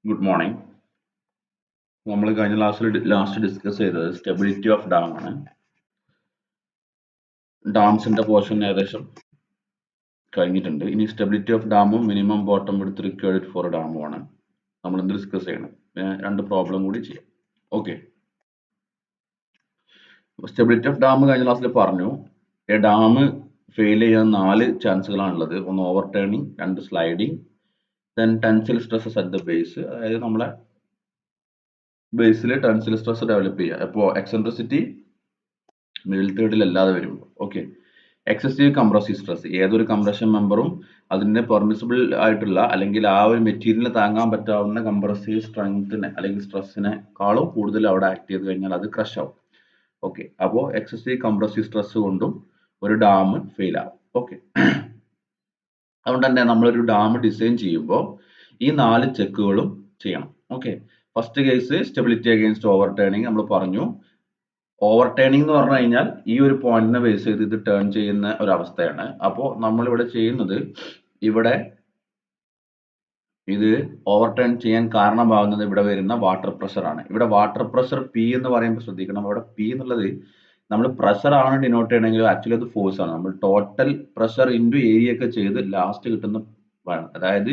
Good morning. നമ്മൾ കഴിഞ്ഞ last discuss ചെയ്തത് സ്റ്റെബിലിറ്റി ഓഫ് ഡാം ആണ്. ഡാംസിന്റെ പോർഷൻ ഏകദേശം കഴിഞ്ഞിട്ടുണ്ട്. ഇനി സ്റ്റെബിലിറ്റി ഓഫ് ഡാമും minimum bottom width required for ഡാമും ആണ് നമ്മൾ ഇന്ന് ഡിസ്കസ് ചെയ്യണം. രണ്ട് പ്രോബ്ലം കൂടി ചെയ്യാം. ഓക്കെ, സ്റ്റെബിലിറ്റി ഓഫ് ഡാം കഴിഞ്ഞ ക്ലാസ്സിൽ പറഞ്ഞു. ഡാം ഫെയിൽ ചെയ്യാൻ 4 ചാൻസുകളാണുള്ളത്. ഒന്ന് overturning, 2 sliding, then tensile stresses at the base, അതായത് നമ്മളെ ബേസിൽ ടെൻസിൽ സ്ട്രെസ് ഡെവലപ്പ് ചെയ്യുക. അപ്പോൾ എക്സെൻട്രിസിറ്റി മിഡിൽ തേർഡിൽ അല്ലാതെ വരുമ്പോൾ. ഓക്കെ, എക്സസീവ് കംപ്രസീവ് സ്ട്രെസ്, ഏതൊരു കംപ്രഷൻ മെമ്പറും അതിന്റെ പെർമിസിബിൾ ആയിട്ടുള്ള അല്ലെങ്കിൽ ആ ഒരു മെറ്റീരിയലിന് താങ്ങാൻ പറ്റാവുന്ന കംപ്രസീവ് സ്ട്രെങ്ത്തിനെ അല്ലെങ്കിൽ സ്ട്രെസ്സിനെക്കാളും കൂടുതൽ അവിടെ ആക്ട് ചെയ്ത് കഴിഞ്ഞാൽ അത് ക്രഷ് ആവും. ഓക്കെ, അപ്പോൾ എക്സസീവ് കംപ്രസീവ് സ്ട്രെസ് കൊണ്ടും ഒരു ഡാം ഫെയിൽ ആവും. ഓക്കെ, അതുകൊണ്ട് തന്നെ നമ്മളൊരു ഡാം ഡിസൈൻ ചെയ്യുമ്പോൾ ഈ 4 ചെക്കുകളും ചെയ്യണം. Okay, first case stability against overturning നമ്മൾ പറഞ്ഞു. ഓവർ ടേണിംഗ് എന്ന് പറഞ്ഞു കഴിഞ്ഞാൽ ഈ ഒരു പോയിന്റിനെ ബേസ് ചെയ്ത് ഇത് ടേൺ ചെയ്യുന്ന ഒരു അവസ്ഥയാണ്. അപ്പോൾ നമ്മൾ ഇവിടെ ചെയ്യുന്നത്, ഇവിടെ ഇത് ഓവർ ടേൺ ചെയ്യാൻ കാരണമാകുന്നത് ഇവിടെ വരുന്ന വാട്ടർ പ്രഷർ ആണ്. ഇവിടെ വാട്ടർ പ്രഷർ പി എന്ന് പറയുമ്പോൾ ശ്രദ്ധിക്കണം, ഇവിടെ പി എന്നുള്ളത് നമ്മൾ പ്രഷർ ആണ് ഡിനോട്ട് ചെയ്യണമെങ്കിൽ ആക്ച്വലി അത് ഫോഴ്സ് ആണ്. നമ്മൾ ടോട്ടൽ പ്രഷർ ഇൻറ്റു ഏരിയ ഒക്കെ ചെയ്ത് ലാസ്റ്റ് കിട്ടുന്ന, അതായത്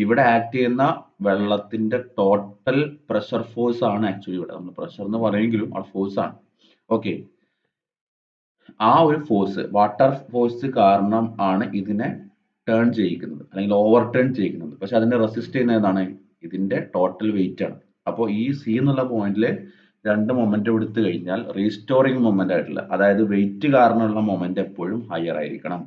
ഇവിടെ ആക്ട് ചെയ്യുന്ന വെള്ളത്തിന്റെ ടോട്ടൽ പ്രഷർ ഫോഴ്സ് ആണ് ആക്ച്വലി ഇവിടെ നമ്മൾ പ്രഷർ എന്ന് പറയുമെങ്കിലും ആ ഫോഴ്സ് ആണ്. ഓക്കെ, ആ ഒരു ഫോഴ്സ്, വാട്ടർ ഫോഴ്സ് കാരണം ആണ് ഇതിനെ ടേൺ ചെയ്യിക്കുന്നത് അല്ലെങ്കിൽ ഓവർ ടേൺ ചെയ്യിക്കുന്നത്. പക്ഷെ അതിനെ റെസിസ്റ്റ് ചെയ്യുന്ന ഏതാണ്? ഇതിന്റെ ടോട്ടൽ വെയിറ്റ് ആണ്. അപ്പോൾ ഈ സി എന്നുള്ള പോയിന്റിൽ 2 മൊമെന്റ് എടുത്തു കഴിഞ്ഞാൽ റീസ്റ്റോറിംഗ് മൊമെന്റ് ആയിട്ടുള്ള, അതായത് വെയിറ്റ് കാരണമുള്ള മൊമെന്റ് എപ്പോഴും ഹയർ ആയിരിക്കണം.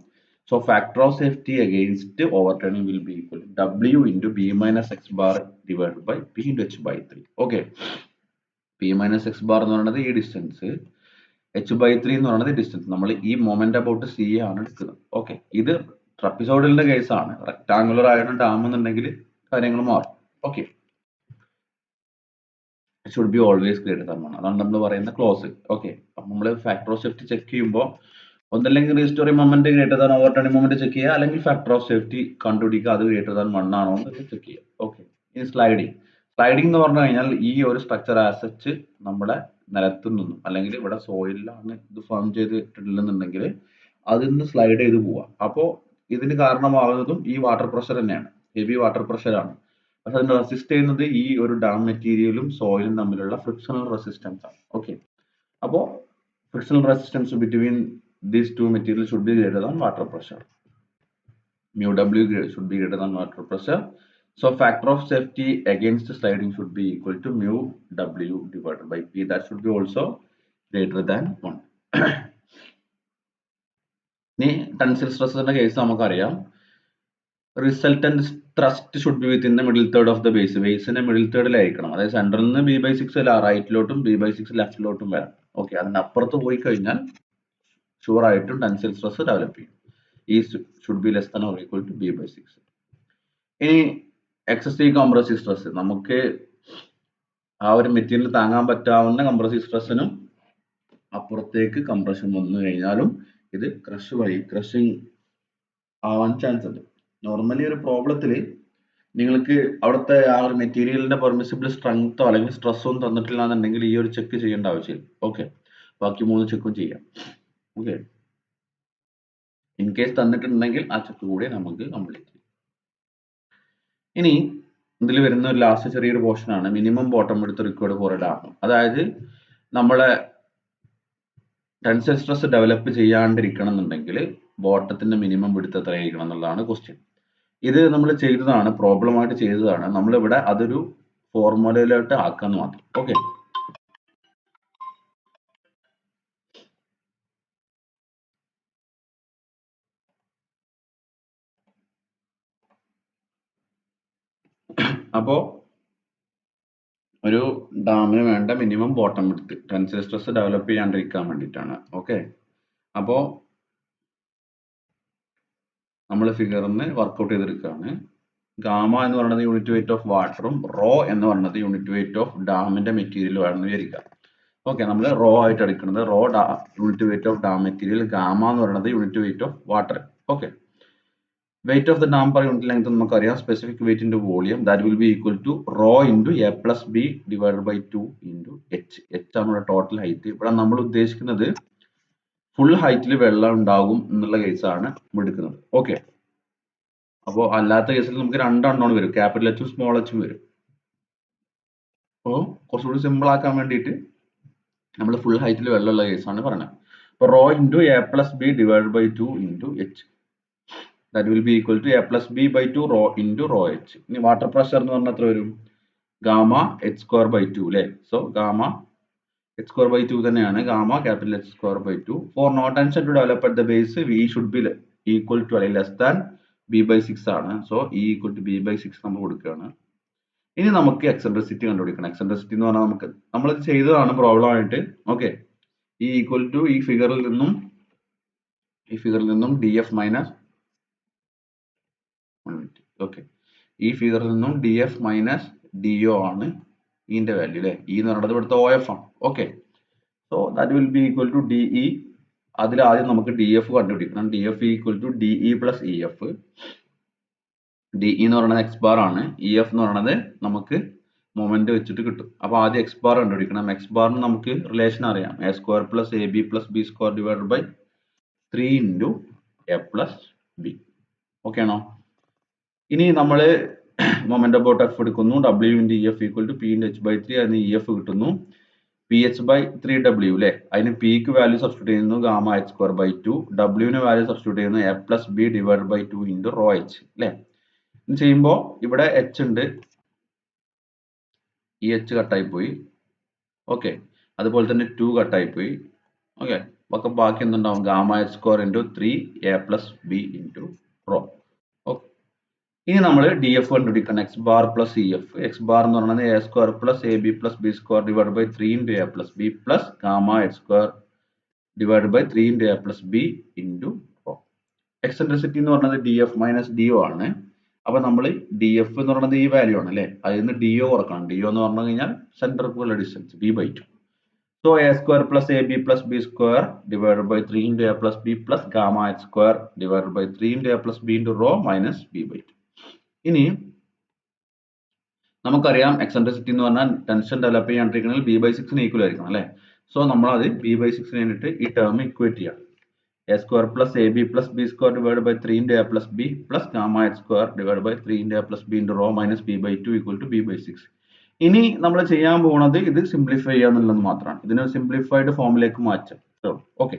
So factor of safety against overturning will be equal W into B minus X bar divided by P into H by 3. Okay, P minus X bar എന്ന് പറയുന്നത് ഈ distance, H/3 എന്ന് പറയുന്നത് distance. നമ്മൾ ഈ moment about C ആണ് എടുക്കുന്നത്. Okay, ഇത് ട്രപ്പിസോയിഡലിന്റെ കേസാണ്. റെക്ടാങ്കുലർ ആയിട്ട് ഡാം എന്നുണ്ടെങ്കിൽ കാര്യങ്ങൾ മാറും. Okay, should be always greater than 1, അതാണ് നമ്മൾ പറയുന്ന ക്ലോസ്. ഓക്കെ, അപ്പൊ നമ്മൾ ഫാക്ടർ ഓഫ് സേഫ്റ്റി ചെക്ക് ചെയ്യുമ്പോൾ ഒന്നല്ലെങ്കിൽ restoring moment greater than over turning moment check ചെയ്യുക, അല്ലെങ്കിൽ ഫാക്ടർ ഓഫ് സേഫ്റ്റി കണ്ടുപിടിക്കുക, അത് ഗ്രേറ്റർ ദാൻ 1 ആണോ എന്ന് ചെക്ക് ചെയ്യുക. ഓക്കെ, ഇനി സ്ലൈഡിംഗ്. സ്ലൈഡിംഗ് എന്ന് പറഞ്ഞു കഴിഞ്ഞാൽ ഈ ഒരു സ്ട്രക്ചർ ആസച്ച് നമ്മുടെ നിലത്തു നിന്നും അല്ലെങ്കിൽ ഇവിടെ സോയിലാണ് ഇത് ഫോം ചെയ്തിട്ടുണ്ടെന്നുണ്ടെങ്കിൽ അതിൽ നിന്ന് സ്ലൈഡ് ചെയ്ത് പോവാം. അപ്പോൾ ഇതിന് കാരണമാകുന്നതും ഈ വാട്ടർ പ്രഷർ തന്നെയാണ്, ഹെവി വാട്ടർ പ്രഷർ ആണ്. പക്ഷെ അതിനെ റെസിസ്റ്റ് ചെയ്യുന്നത് ഈ ഒരു ഡാം മെറ്റീരിയലും സോയിലും തമ്മിലുള്ള ഫ്രിക്ഷണൽ റെസിസ്റ്റൻസ് ആണ്. ഓക്കെ, അപ്പോൾ frictional resistance between these two materials should be greater than water pressure. Mu W should be greater than water pressure. So factor of safety against sliding should be equal to mu W divided by P. That should be also greater than 1. ഇനി ടെൻസിൽ സ്ട്രെസ്സിന്റെ case നമുക്കറിയാം. Resultant thrust should be within the middle third of the base. ബേസിന്റെ middle തേർഡിലായിരിക്കണം. അതായത് സെന്ററിൽ നിന്ന് B/6 റൈറ്റിലോട്ടും B/6 ലെഫ്റ്റിലോട്ടും വരാം. Okay, അതിനപ്പുറത്ത് പോയി കഴിഞ്ഞാൽ ഷുവർ ആയിട്ടും ടെൻസിൽ സ്ട്രെസ് ഡെവലപ്പ് ചെയ്യും. E should be less than or equal to B/6. ഇനി എക്സസീവ് കംപ്രസീവ് സ്ട്രെസ്, നമുക്ക് ആ ഒരു മെറ്റീരിയൽ താങ്ങാൻ പറ്റാവുന്ന കംപ്രസീവ് സ്ട്രെസ്സിനും അപ്പുറത്തേക്ക് കംപ്രഷൻ വന്നു കഴിഞ്ഞാലും ഇത് ക്രഷിംഗ് ആവാൻ ചാൻസ് ഉണ്ട്. നോർമലി ഒരു പ്രോബ്ലത്തിൽ നിങ്ങൾക്ക് അവിടുത്തെ ആ ഒരു മെറ്റീരിയലിന്റെ പെർമിസിബിൾ സ്ട്രെങ്തോ അല്ലെങ്കിൽ സ്ട്രെസ്സോ ഒന്നും തന്നിട്ടില്ല എന്നുണ്ടെങ്കിൽ ഈ ഒരു ചെക്ക് ചെയ്യേണ്ട ആവശ്യമില്ല. ഓക്കെ, ബാക്കി 3 ചെക്കും ചെയ്യാം. ഓക്കെ, ഇൻ കേസ് തന്നിട്ടുണ്ടെങ്കിൽ ആ ചെക്ക് കൂടി നമുക്ക് കംപ്ലീറ്റ് ചെയ്യാം. ഇനി ഇതിൽ വരുന്ന ഒരു ലാസ്റ്റ് ചെറിയൊരു പോർഷൻ ആണ് minimum bottom width required for a dam. അതായത് നമ്മളെ ടെൻസൈൽ സ്ട്രെസ് ഡെവലപ്പ് ചെയ്യാണ്ടിരിക്കണം എന്നുണ്ടെങ്കിൽ ബോട്ടത്തിന്റെ മിനിമം വിഡ്ത്ത് എത്രയായിരിക്കണം എന്നുള്ളതാണ് ക്വസ്റ്റ്യൻ. ഇത് നമ്മൾ ചെയ്തതാണ്, പ്രോബ്ലം ആയിട്ട് ചെയ്തതാണ്. നമ്മളിവിടെ അതൊരു ഫോർമുലയിലോട്ട് ആക്കാന്ന് മാത്രം. ഓക്കെ, അപ്പോ ഒരു ഡാമിന് വേണ്ട minimum bottom width tensile stress develop ചെയ്യാണ്ടിരിക്കാൻ വേണ്ടിയിട്ടാണ്. ഓക്കെ, അപ്പോ നമ്മൾ ഫിഗറിന് വർക്ക്ഔട്ട് ചെയ്തെടുക്കുകയാണ്. ഗാമ എന്ന് പറയുന്നത് യൂണിറ്റ് വെയിറ്റ് ഓഫ് വാട്ടറും റോ എന്ന് പറയുന്നത് യൂണിറ്റ് വെയിറ്റ് ഓഫ് ഡാമിന്റെ മെറ്റീരിയലും ആണെന്ന് വിചാരിക്കുക. ഓക്കെ, നമ്മൾ റോ ആയിട്ട് എടുക്കുന്നത് unit weight of dam material, gamma എന്ന് പറയുന്നത് unit weight of water. Okay, weight of the dam per unit length നമുക്കറിയാം specific weight into volume that will be equal to rho into a plus b divided by 2 into h. h ആണ് ഇവിടെ total height. ഇവിടെ നമ്മൾ ഉദ്ദേശിക്കുന്നത് full ഹൈറ്റിൽ വെള്ളം ഉണ്ടാകും എന്നുള്ള കേസാണ് എടുക്കുന്നത്. ഓക്കെ, അപ്പോൾ അല്ലാത്ത കേസിൽ നമുക്ക് രണ്ട് അൺനോൺ വരും, ക്യാപിറ്റൽ എച്ചും സ്മോൾ എച്ചും വരും. അപ്പോൾ കുറച്ചുകൂടി സിമ്പിൾ ആക്കാൻ വേണ്ടിയിട്ട് നമ്മൾ ഫുൾ ഹൈറ്റിൽ വെള്ളമുള്ള കേസാണ് പറയുന്നത്. അപ്പോൾ rho into A plus B divide by 2 into H, that will be equal to a plus b by 2 rho into rho h. ഇനി വാട്ടർ പ്രഷർ എന്ന് പറഞ്ഞാൽ എത്ര വരും? ഗാമ എച്ച് സ്ക്വയർ ബൈ 2 അല്ലേ? So gamma H square by 2 തന്നെയാണ് gamma capital H square by 2. For no tension to develop at the base we should be equal to അല്ലെങ്കിൽ less than B by 6 ആണ്. So E equal to B by 6 നമ്മൾ കൊടുക്കുകയാണ്. ഇനി നമുക്ക് eccentricity കണ്ടുപിടിക്കണം. Eccentricity എന്ന് പറഞ്ഞാൽ നമ്മളിത് ചെയ്തതാണ് പ്രോബ്ലം ആയിട്ട്. ഓക്കെ, ഇ ഈക്വൽ ടു ഈ ഫിഗറിൽ നിന്നും ഡി എഫ് മൈനസ് ഓക്കെ, ഈ ഫിഗറിൽ നിന്നും D F minus D O ആണ് ഇന്റെ വാല്യൂ അല്ലേ? ഇ എന്ന് പറയുന്നത് ഇവിടുത്തെ ഒ എഫ് ആണ്. Okay, so that will be equal to D E. അതിൽ ആദ്യം നമുക്ക് ഡി എഫ് കണ്ടുപിടിക്കണം. D F equal to D E plus E F. D E എന്ന് പറയുന്നത് എക്സ് ബാർ ആണ്, ഇ എഫ് എന്ന് പറയുന്നത് നമുക്ക് മൊമെന്റ് വെച്ചിട്ട് കിട്ടും. അപ്പൊ ആദ്യം എക്സ് ബാർ കണ്ടുപിടിക്കണം. എക്സ് ബാറിന് നമുക്ക് റിലേഷൻ അറിയാം, A square plus A B plus B square divide by 3 into A plus B. Okay ആണോ? ഇനി നമ്മൾ മൊമെന്റ് അബൌട്ട് എഫ് എടുക്കുന്നു. W into E F equal to P into H by 3. അതിന് E F കിട്ടുന്നു P H by 3 W അല്ലേ? അതിന് പിക്ക് value substitute ചെയ്യുന്നു ഗാമ എച്ച് സ്ക്വയർ ബൈ 2. ഡബ്ല്യുവിന് വാല്യൂ സബ്സ്റ്റിറ്റ്യൂട്ട് ചെയ്യുന്നു A plus B divide by 2 into raw H അല്ലേ? ഇത് ചെയ്യുമ്പോൾ ഇവിടെ എച്ച് ഉണ്ട്, ഈ എച്ച് കട്ടായി പോയി. ഓക്കെ, അതുപോലെ തന്നെ 2 കട്ടായി പോയി. ഓക്കെ, അപ്പൊ ബാക്കി എന്തുണ്ടാവും? Gamma H square into 3 A plus B into rho. Okay, ഇനി നമ്മൾ ഡി എഫ് കണ്ടുപിടിക്കണം. X bar plus E F. X bar എന്ന് പറയുന്നത് A square plus A B plus B square divide by 3 into A plus B plus gamma H square divide by 3 into A plus B into rho. Eccentricity എന്ന് പറയുന്നത് D F minus D O ആണ്. അപ്പൊ നമ്മൾ D F എന്ന് പറയുന്നത് ഈ value ആണ് അല്ലേ? അതിൽ നിന്ന് ഡി ഒ കുറക്കണം. ഡി ഒ എന്ന് പറഞ്ഞു കഴിഞ്ഞാൽ സെന്റർക്കുള്ള distance B by 2. So a square plus ab plus b square divided by 3 into a plus b plus gamma h square divided by 3 into a plus b into rho minus b by 2. ഇനി നമുക്കറിയാം eccentricity എന്ന് പറഞ്ഞാൽ tension develop ചെയ്യാണ്ടിരിക്കണമെങ്കിൽ B by 6 equal ആയിരിക്കണം അല്ലേ? So നമ്മൾ അത് B by 6 വേണ്ടിയിട്ട് ഈ ടേം ഇക്വേറ്റ് ചെയ്യാം. A square plus A B plus B square divide by 3 into a plus b plus gamma h square divided by 3 into a plus b into rho minus b by 2 equal to b by 6. ഇനി നമ്മൾ ചെയ്യാൻ പോകുന്നത് ഇത് simplify ചെയ്യാന്നുള്ളത് മാത്രമാണ്. ഇതിനെ simplified ഫോമിലേക്ക് മാറ്റാം. ഓക്കെ,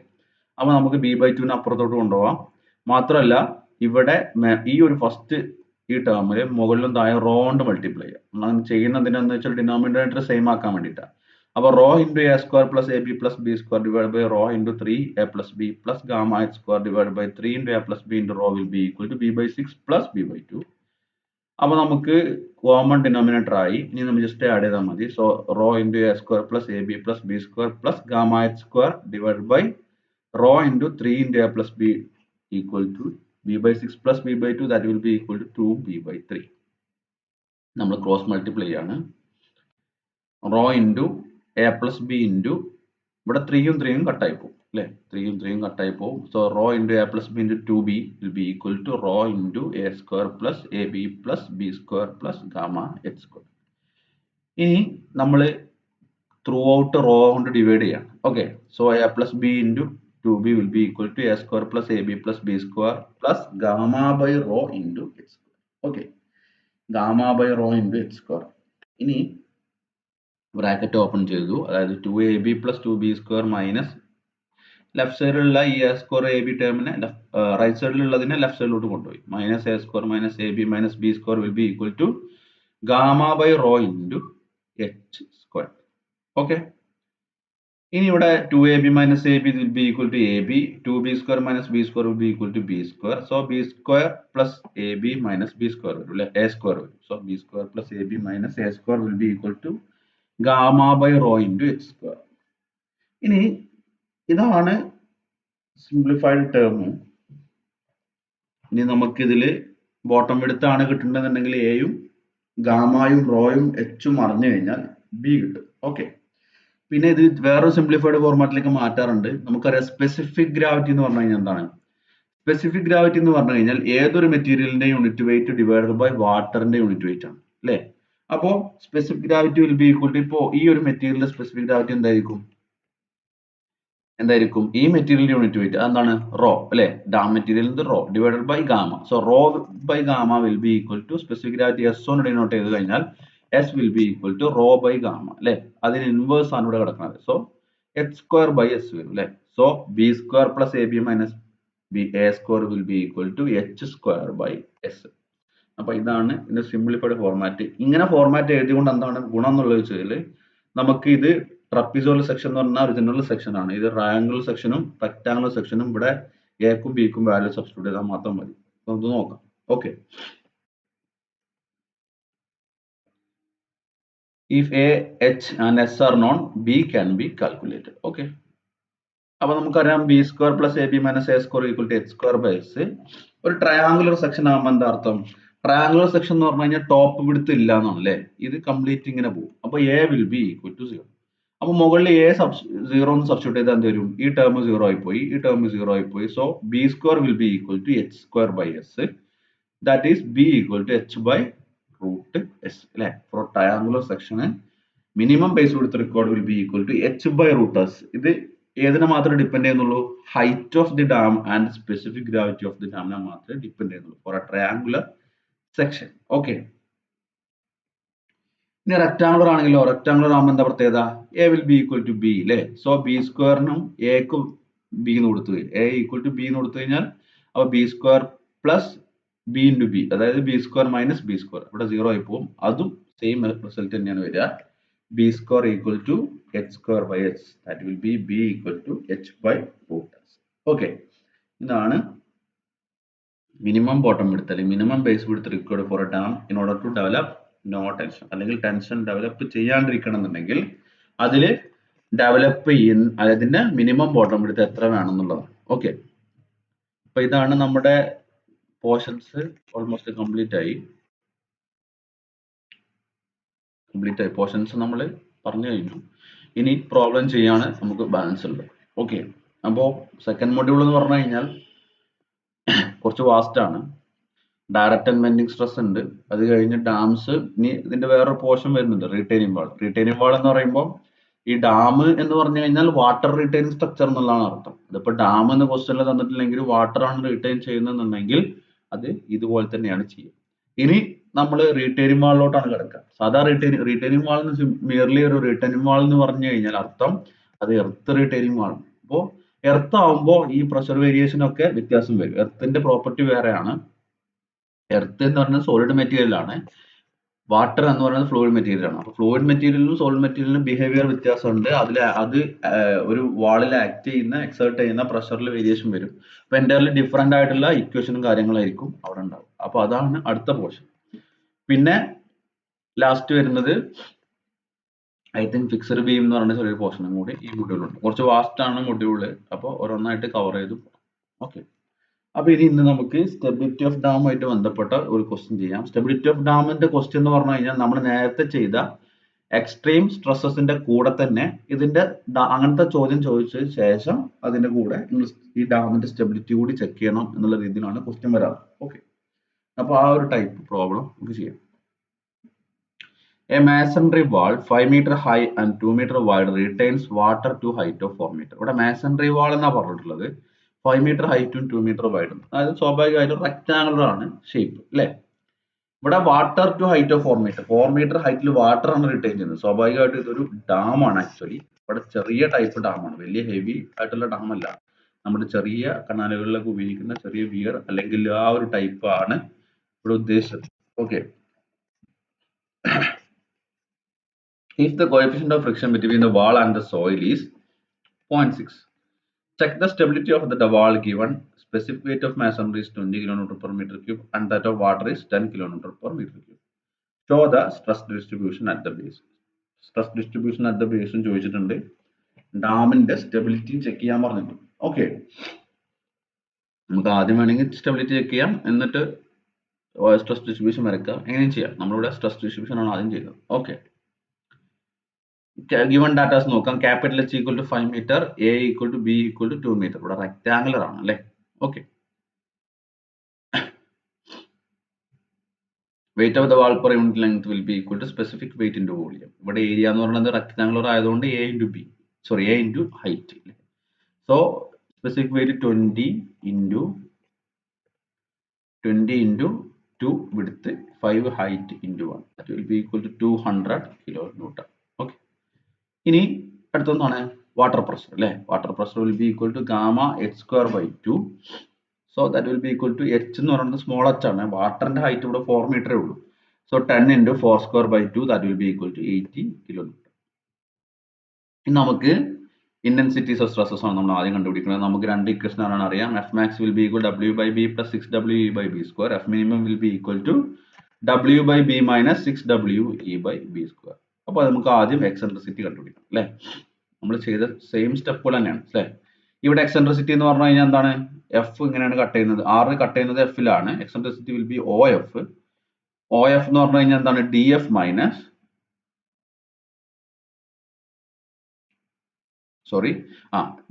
അപ്പൊ നമുക്ക് ബി ബൈ 2 അപ്പുറത്തോട്ട് കൊണ്ടുപോകാം. മാത്രമല്ല ഇവിടെ ഈ ഒരു ഫസ്റ്റ് ഈ ടേമില് മുകളിലും താഴെ റോ കൊണ്ട് മൾട്ടിപ്ലൈ ചെയ്യാം. നമ്മൾ ചെയ്യുന്നതിനെന്ന് വെച്ചാൽ ഡിനോമിനേറ്റർ സെയിം ആക്കാൻ വേണ്ടിയിട്ടാണ്. അപ്പൊ rho into A square plus A B plus B square divide by rho into 3 A plus B plus gamma H square divide by 3 into A plus B into rho will be equal to B by 6 plus B by 2. അപ്പൊ നമുക്ക് common denominator ആയി. ഇനി നമ്മൾ just add ചെയ്താൽ മതി. So rho into A square plus A B plus B square plus gamma H square divide by rho into 3 into A plus B equal to B by 6 plus B by 2 that will be equal to 2 B by 3. നമ്മൾ cross multiply ആണ്. Rho into A plus B into ഇവിടെ 3യും 3യും കട്ടായി പോകും അല്ലേ? 3യും 3യും കട്ടായി പോകും. So rho into A plus B into 2b will be equal to rho into A square plus A B plus B square plus gamma H square. ഇനി നമ്മൾ ത്രൂ ഔട്ട് റോ കൊണ്ട് ഡിവൈഡ് ചെയ്യാം. Okay, so A plus B into 2b will be equal to A square plus A B plus B square plus gamma by rho into H square. Okay, gamma by rho into H square. ഇനി bracket open ചെയ്തു, അതായത് 2ab plus 2b square minus left സൈഡിലുള്ള ഈ A square A B ടേമിനെ right സൈഡിലുള്ളതിനെ left സൈഡിലോട്ട് കൊണ്ടുപോയി. Minus A square minus A B minus B square will be equal to gamma by rho into H square. Okay, ഇനി ഇവിടെ 2ab minus A B will be equal to A B, 2b square minus B square will be equal to B square. So B square plus A B minus B square വരും അല്ലെ? A square വരും. So B square plus A B minus A square will be equal to gamma by rho into H square. ഇനി ഇതാണ് simplified term. ഇനി നമുക്കിതിൽ bottom എടുത്താണ് കിട്ടേണ്ടതെന്നുണ്ടെങ്കിൽ എയും ഗാമയും റോയും എച്ചും അറിഞ്ഞു കഴിഞ്ഞാൽ ബി കിട്ടും. ഓക്കെ, പിന്നെ ഇത് വേറൊരു സിംപ്ലിഫൈഡ് ഫോർമാറ്റിലേക്ക് മാറ്റാറുണ്ട്. നമുക്കറിയാം സ്പെസിഫിക് ഗ്രാവിറ്റി എന്ന് പറഞ്ഞു കഴിഞ്ഞാൽ എന്താണ്? സ്പെസിഫിക് ഗ്രാവിറ്റി എന്ന് പറഞ്ഞു കഴിഞ്ഞാൽ ഏതൊരു മെറ്റീരിയലിന്റെ യൂണിറ്റ് വെയിറ്റ് ഡിവൈഡഡ് ബൈ വാട്ടറിന്റെ യൂണിറ്റ് വെയിറ്റ് ആണ് അല്ലേ. അപ്പോൾ specific gravity will be equal to, ഇപ്പോൾ ഈ ഒരു മെറ്റീരിയലിന്റെ സ്പെസിഫിക് ഗ്രാവിറ്റി എന്തായിരിക്കും ഈ മെറ്റീരിയലിന്റെ യൂണിറ്റ് വെയിറ്റ് എന്താണ്, റോ അല്ലെ. മെറ്റീരിയലിന്റെ rho divided by gamma. So rho by gamma will be equal to specific gravity S കൊണ്ട് ഡിനോട്ട് ചെയ്ത് കഴിഞ്ഞാൽ S will be equal to rho by gamma അല്ലെ. അതിന് ഇൻവേഴ്സ് ആണ് ഇവിടെ കിടക്കുന്നത്. So H square by S വരും അല്ലെ. So B square plus A B minus B A square will be equal to H square by S. അപ്പൊ ഇതാണ് ഇതിന്റെ സിംപ്ലിഫൈഡ് ഫോർമാറ്റ്. ഇങ്ങനെ ഫോർമാറ്റ് എഴുതിക്കൊണ്ട് എന്താണ് ഗുണം എന്നുള്ളത് വെച്ചാൽ നമുക്ക് ഇത് ട്രപ്പിസോയിഡൽ സെക്ഷൻ എന്ന് പറഞ്ഞാൽ ഒരു ജനറൽ സെക്ഷൻ ആണ്. ഇത് ട്രയാംഗുലർ സെക്ഷനും റെക്ടാംഗുലർ സെക്ഷനും ഇവിടെ എക്കും ബിക്കും വാല്യൂ സബ്സ്റ്റിറ്റ്യൂട്ട് ചെയ്താൽ മാത്രം മതി. നമുക്ക് നോക്കാം. Okay, if a, h and s are known, b can be calculated. Okay, അപ്പൊ നമുക്കറിയാം B square plus A B minus A square equal to H square by S. ഒരു ട്രയാംഗുലർ സെക്ഷൻ ആകുമ്പോൾ എന്താ അർത്ഥം, ട്രയാംഗുലർ സെക്ഷൻ എന്ന് പറഞ്ഞു കഴിഞ്ഞാൽ top width ഇല്ല എന്നാണ് അല്ലേ. ഇത് കംപ്ലീറ്റ് ഇങ്ങനെ പോകും. അപ്പൊ A will be equal to 0. അപ്പൊ മുകളിൽ എ 0 എന്ന് സബ്സ്റ്റിറ്റ്യൂട്ട് ചെയ്താൽ എന്ത് വരും, ഈ ടേം 0 ആയി പോയി, ഈ ടേം 0 ആയി പോയി. So B square will be equal to H square by S, that is B equal to H by root S അല്ലെ. ഫോർ ട്രയാംഗുലർ സെക്ഷന് minimum base width required will be equal to H by root S. ഇത് ഏതിനെ മാത്രമേ depend ചെയ്യുന്നുള്ളൂ, height of the dam and specific gravity of the ഡാമിനെ മാത്രമേ depend ചെയ്യുന്നുള്ളൂ for a triangular section. Okay, ഇനി റെക്ടാംഗുലർ ആണെങ്കിലോ, റെക്ടാംഗുലർ ആകുമ്പോൾ എന്താ പ്രത്യേകത, A will be equal to B അല്ലേ. സോ ബി സ്ക്വയറിനും എക്കും ബി എന്ന് കൊടുത്തു, എ ഈക്വൽ ടു ബി എന്ന് കൊടുത്തു കഴിഞ്ഞാൽ അപ്പൊ B square plus B into B, അതായത് B square minus B square, ഇവിടെ 0 ആയി പോകും. അതും സെയിം റിസൾട്ട് തന്നെയാണ് വരിക. B square equal to H square by H, that will be B equal to H by root H. Okay, ഇതാണ് minimum bottom width അല്ലെങ്കിൽ minimum base width required for a dam in order to develop no tension. അല്ലെങ്കിൽ tension develop ചെയ്യാണ്ടിരിക്കണം എന്നുണ്ടെങ്കിൽ അതിൽ develop ചെയ്യുന്ന അതിന്റെ minimum bottom width എത്ര വേണമെന്നുള്ളതാണ്. Okay, അപ്പൊ ഇതാണ് നമ്മുടെ പോർഷൻസ് ഓൾമോസ്റ്റ് കംപ്ലീറ്റ് ആയി. പോർഷൻസ് നമ്മൾ പറഞ്ഞു കഴിഞ്ഞു. ഇനി പ്രോബ്ലം ചെയ്യാണ് നമുക്ക് ബാലൻസ് ഉള്ളത്. ഓക്കെ, അപ്പോൾ സെക്കൻഡ് മൊഡ്യൂൾ എന്ന് പറഞ്ഞു കഴിഞ്ഞാൽ കുറച്ച് വാസ്റ്റ് ആണ്. ഡയറക്റ്റ് ആൻഡ് ബെൻഡിങ് സ്ട്രെസ് ഉണ്ട്, അത് കഴിഞ്ഞ് ഡാംസ്. ഇനി ഇതിന്റെ വേറൊരു പോർഷൻ വരുന്നുണ്ട്, റീറ്റെയിനിങ് വാൾ. റീറ്റെയിനിങ് വാൾ എന്ന് പറയുമ്പോൾ ഈ ഡാം എന്ന് പറഞ്ഞു കഴിഞ്ഞാൽ വാട്ടർ റീറ്റെയിനിങ് സ്ട്രക്ചർ എന്നുള്ളതാണ് അർത്ഥം. അതിപ്പോ ഡാം എന്ന് ക്വസ്റ്റ്യനിൽ തന്നിട്ടില്ലെങ്കിൽ വാട്ടർ ആണ് റീറ്റെയിൻ ചെയ്യുന്നതെന്നുണ്ടെങ്കിൽ അത് ഇതുപോലെ തന്നെയാണ് ചെയ്യുക. ഇനി നമ്മൾ റീറ്റെയിനിങ് വാളിലോട്ടാണ് കിടക്കുക. സാധാ റീറ്റെയിനിങ് വാൾ മിയർലി ഒരു റീറ്റെയിനിങ് വാൾ എന്ന് പറഞ്ഞു കഴിഞ്ഞാൽ അർത്ഥം അത് എർത്ത് റീറ്റെയിനിങ് വാൾ. അപ്പോൾ എർത്ത് ആവുമ്പോൾ ഈ പ്രഷർ വേരിയേഷൻ ഒക്കെ വ്യത്യാസം വരും. എർത്തിന്റെ പ്രോപ്പർട്ടി വേറെയാണ്. എർത്ത് എന്ന് പറയുന്നത് സോളിഡ് മെറ്റീരിയൽ ആണ്, വാട്ടർ എന്ന് പറയുന്നത് ഫ്ലൂയിഡ് മെറ്റീരിയൽ ആണ്. അപ്പൊ ഫ്ലൂയിഡ് മെറ്റീരിയലിനും സോളിഡ് മെറ്റീരിയലിനും ബിഹേവിയർ വ്യത്യാസമുണ്ട്. അത് ഒരു വാളിൽ ആക്ട് ചെയ്യുന്ന എക്സേർട്ട് ചെയ്യുന്ന പ്രഷറിൽ വേരിയേഷൻ വരും. അപ്പൊ എൻ്റയർലി ഡിഫറെന്റ് ആയിട്ടുള്ള ഇക്വേഷനും കാര്യങ്ങളായിരിക്കും അവിടെ ഉണ്ടാവും. അപ്പൊ അതാണ് അടുത്ത പോർഷൻ. പിന്നെ ലാസ്റ്റ് വരുന്നത് ഐ തിങ്ക് ഫിക്സഡ് ബീം എന്ന് പറയുന്ന ചെറിയൊരു പോർഷനും കൂടി ഈ മൊഡ്യൂളുണ്ട്. കുറച്ച് വാസ്റ്റ് ആണ് മൊഡ്യൂള്, അപ്പോൾ ഓരോന്നായിട്ട് കവർ ചെയ്തു. ഓക്കെ, അപ്പൊ ഇന്ന് നമുക്ക് സ്റ്റെബിലിറ്റി ഓഫ് ഡാം ആയിട്ട് ബന്ധപ്പെട്ട ഒരു ക്വസ്റ്റ്യൻ ചെയ്യാം. സ്റ്റെബിലിറ്റി ഓഫ് ഡാമിന്റെ ക്വസ്റ്റ്യൻ എന്ന് പറഞ്ഞു കഴിഞ്ഞാൽ നമ്മൾ നേരത്തെ ചെയ്ത എക്സ്ട്രീം സ്ട്രെസ്സസിന്റെ കൂടെ തന്നെ ഇതിന്റെ അങ്ങനത്തെ ചോദ്യം ചോദിച്ചതിന് ശേഷം അതിന്റെ കൂടെ ഈ ഡാമിന്റെ സ്റ്റെബിലിറ്റി കൂടി ചെക്ക് ചെയ്യണം എന്നുള്ള രീതിയിലാണ് ക്വസ്റ്റ്യൻ വരാറ്. ഓക്കെ, അപ്പൊ ആ ഒരു ടൈപ്പ് പ്രോബ്ലം നമുക്ക് ചെയ്യാം. A masonry wall 5 meter high and 2 meter wide retains water to height of 4 meter. ഇവിടെ masonry wall എന്നാ പറഞ്ഞിട്ടുള്ളത്, 5 meter height ഉം 2 meter wide. അതായത് സ്വാഭാവികമായിട്ടും റെക്ടാംഗുലർ ആണ് ഷേപ്പ് അല്ലെ. ഇവിടെ water to height of 4 meter, 4 meter ഹൈറ്റിൽ വാട്ടർ ആണ് റിട്ടൈൻ ചെയ്യുന്നത്. സ്വാഭാവികമായിട്ടും ഇതൊരു ഡാം ആണ്. ആക്ച്വലി ഇവിടെ ചെറിയ ടൈപ്പ് ഡാം ആണ്, വലിയ ഹെവി ആയിട്ടുള്ള ഡാം അല്ല. നമ്മുടെ ചെറിയ കനാലുകളിലൊക്കെ ഉപയോഗിക്കുന്ന ചെറിയ വിയർ അല്ലെങ്കിൽ ആ ഒരു ടൈപ്പ് ആണ് ഇവിടെ ഉദ്ദേശിച്ചത്. Okay, if the coefficient of friction between the wall and the soil is 0.6, check the stability of the wall given specific weight of masonry is 20 kN per meter cube and that of water is 10 kN per meter cube. Show the stress distribution at the base. Stress distribution at the base ചോദിച്ചിട്ടുണ്ട്, ഡാമിന്റെ stability check ചെയ്യാൻ പറഞ്ഞിട്ടുണ്ട്. Okay, നമുക്ക് ആദ്യം വേണമെങ്കിൽ stability check ചെയ്യാം, എന്നിട്ട് stress distribution വരയ്ക്കാം, എങ്ങനെയും ചെയ്യാം. നമ്മളിവിടെ സ്ട്രെസ് ഡിസ്ട്രിബ്യൂഷൻ ആണ് ആദ്യം ചെയ്തത്. ഓക്കെ, given data നോക്കാം. Capital H equal to 5 meter, A equal to B equal to 2 meter. ഇവിടെ റെക്ടാംഗുലർ ആണ് അല്ലെ. Okay, weight of the wall per unit length will be equal to specific weight into volume. ഇവിടെ area എന്ന് പറയുന്നത് rectangular ആയതുകൊണ്ട് a into b, sorry, a into height. So specific weight 20 into 2 width, 5 height into 1. That will be equal to 200 kilonewton. Okay. ഇനി അടുത്തൊന്നാണ് water pressure അല്ലേ. Water pressure will be equal to gamma h square by 2. So that will be equal to h എന്ന് പറയുന്നത് small h ആണ്. വാട്ടറിന്റെ height ഇവിടെ 4 മീറ്ററേ ഉള്ളൂ. So 10 into 4 square by 2, that will be equal to 80 kilonewton. ഇനി നമുക്ക് intensities of stresses ആണ് നമ്മൾ ആദ്യം കണ്ടുപിടിക്കുന്നത്. നമുക്ക് രണ്ട് ഇക്വേഷൻ ആണ് അറിയാം. F max will be equal w by b plus 6we by b square. F minimum will be equal to w by b minus 6we by b square. അപ്പോൾ നമുക്ക് ആദ്യം എക്സെൻട്രിസിറ്റി കണ്ടുപിടിക്കണം അല്ലേ. നമ്മൾ ചെയ്ത സെയിം സ്റ്റെപ്പുകൾ തന്നെയാണ് അല്ലേ. ഇവിടെ എക്സെൻട്രിസിറ്റി എന്ന് പറഞ്ഞു കഴിഞ്ഞാൽ എന്താണ്, എഫ് ഇങ്ങനെയാണ് കട്ട് ചെയ്യുന്നത്, ആർ കട്ട് ചെയ്യുന്നത് എഫിലാണ്. Eccentricity will be O F. O F എന്ന് പറഞ്ഞു കഴിഞ്ഞാൽ എന്താണ്, D F minus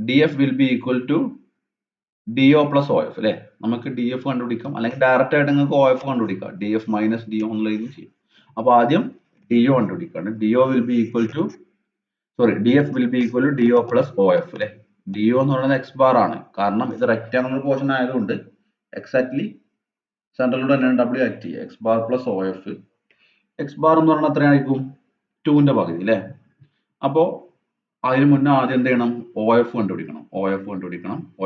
D F will be equal to D O plus O F അല്ലെ. നമുക്ക് ഡി എഫ് കണ്ടുപിടിക്കാം, അല്ലെങ്കിൽ ഡയറക്റ്റ് ആയിട്ട് നിങ്ങൾക്ക് ഒ എഫ് കണ്ടുപിടിക്കാം. D F minus D O എന്നുള്ള രീതിയിൽ ചെയ്യും. അപ്പൊ ആദ്യം ഡി ഒ കണ്ടുപിടിക്കാണ്. D O will be equal to D F will be equal to D O plus O F അല്ലെ. ഡി ഒ എന്ന് പറയുന്നത് എക്സ് ബാർ ആണ്, കാരണം ഇത് റെക്ടാങ്കുലർ പോർഷൻ ആയതുകൊണ്ട് എക്സാക്ട്ലി സെൻട്രലിലൂടെ തന്നെയാണ് ഡബ്ല്യു ആക്ട് ചെയ്യുക. X bar plus O F. X bar എന്ന് പറഞ്ഞാൽ എത്രയായിരിക്കും, 2ന്റെ പകുതി അല്ലെ. അപ്പോ അതിന് മുന്നേ ആദ്യം എന്ത് ചെയ്യണം, ഒ എഫ് കണ്ടുപിടിക്കണം. ഒ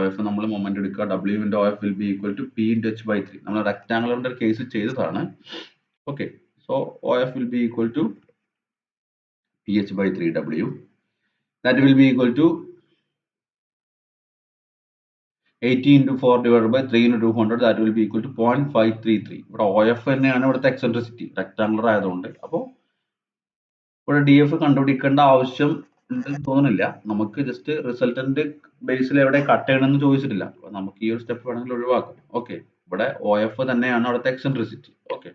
എഫ് നമ്മൾ മൊമെന്റ് എടുക്കുക. W into O F will be equal to P into H by 3. നമ്മൾ റെക്ടാങ്കുലറിന്റെ കേസ് ചെയ്തതാണ്. Okay, so O F will be equal to P H by 3 W. That will be equal to 80 into 4 divided by 3 into 200. That will be equal to 0.533. ഇവിടെ O F തന്നെയാണ് ഇവിടുത്തെ eccentricity, rectangular ആയതുകൊണ്ട്. അപ്പോൾ ഇവിടെ D F കണ്ടുപിടിക്കേണ്ട ആവശ്യം ഉണ്ടെന്ന് തോന്നുന്നില്ല. നമുക്ക് ജസ്റ്റ് റിസൾട്ടന്റ് ബേസിൽ എവിടെ കട്ട് ചെയ്യണമെന്ന് ചോദിച്ചിട്ടില്ല. അപ്പൊ നമുക്ക് ഈ ഒരു സ്റ്റെപ്പ് വേണമെങ്കിൽ ഒഴിവാക്കാം. ഓക്കെ, ഇവിടെ ഒ എഫ് തന്നെയാണ് അവിടുത്തെ eccentricity. Okay,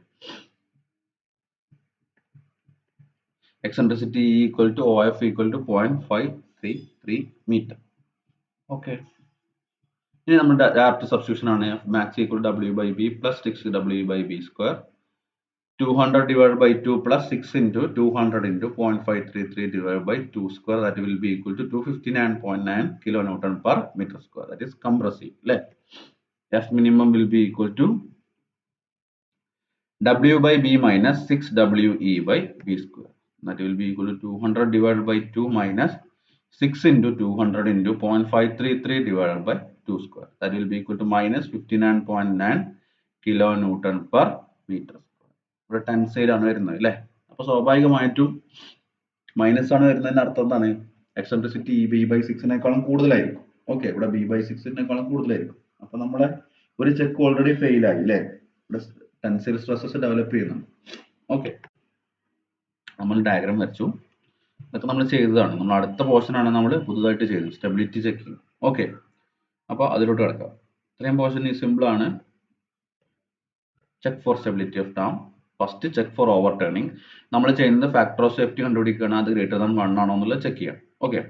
eccentricity equal to O F equal to 0.533 metre. Okay, ഇനി നമ്മുടെ ഡയറക്റ്റ് സബ്സ്റ്റിറ്റ്യൂഷൻ ആണ്. F max equal W by B plus 6w by b square. 200 divided by 2 plus 6 into 200 into 0.533 divided by 2 square. That will be equal to 259.9 kilonewton per meter square. That is compressive. F minimum will be equal to w by b minus 6we by b square. That will be equal to 200 divided by 2 minus 6 into 200 into 0.533 divided by 2 square. That will be equal to minus 59.9 kilonewton per meter square. ഇവിടെ tensile ആണ് വരുന്നത് അല്ലേ. അപ്പൊ സ്വാഭാവികമായിട്ടും minus ആണ് വരുന്നതിന്റെ അർത്ഥം എന്താണ്, എക്സെൻട്രിസിറ്റി ബി ബൈ 6നേക്കാളും കൂടുതലായിരിക്കും. ഓക്കെ, ഇവിടെ ബി ബൈ 6നേക്കാളും കൂടുതലായിരിക്കും. അപ്പൊ നമ്മളെ ഒരു ചെക്ക് ഓൾറെഡി ഫെയിൽ ആയി അല്ലേ. ഇവിടെ ടെൻസൈൽ സ്ട്രെസ്സസ് ഡെവലപ്പ് ചെയ്യുന്നുണ്ട്. ഓക്കെ, നമ്മൾ ഡയഗ്രാം വരച്ചു. ഇതൊക്കെ നമ്മൾ ചെയ്തതാണ്. നമ്മൾ അടുത്ത പോർഷൻ ആണ് നമ്മൾ പുതുതായിട്ട് ചെയ്തത്, സ്റ്റെബിലിറ്റി ചെക്കിങ്. ഓക്കെ, അപ്പൊ അതിലോട്ട് കിടക്കാം. ഇത്രയും പോർഷൻ ഈ സിമ്പിൾ ആണ്. Check for stability of dam. First check for overturning. നമ്മൾ ചെയ്യുന്നത് ഫാക്ടർ ഓഫ് സേഫ്റ്റി കണ്ടുപിടിക്കുകയാണ്. അത് ഗ്രേറ്റർ ദാൻ 1 ആണോ എന്നുള്ളത് ചെക്ക് ചെയ്യാം. Okay,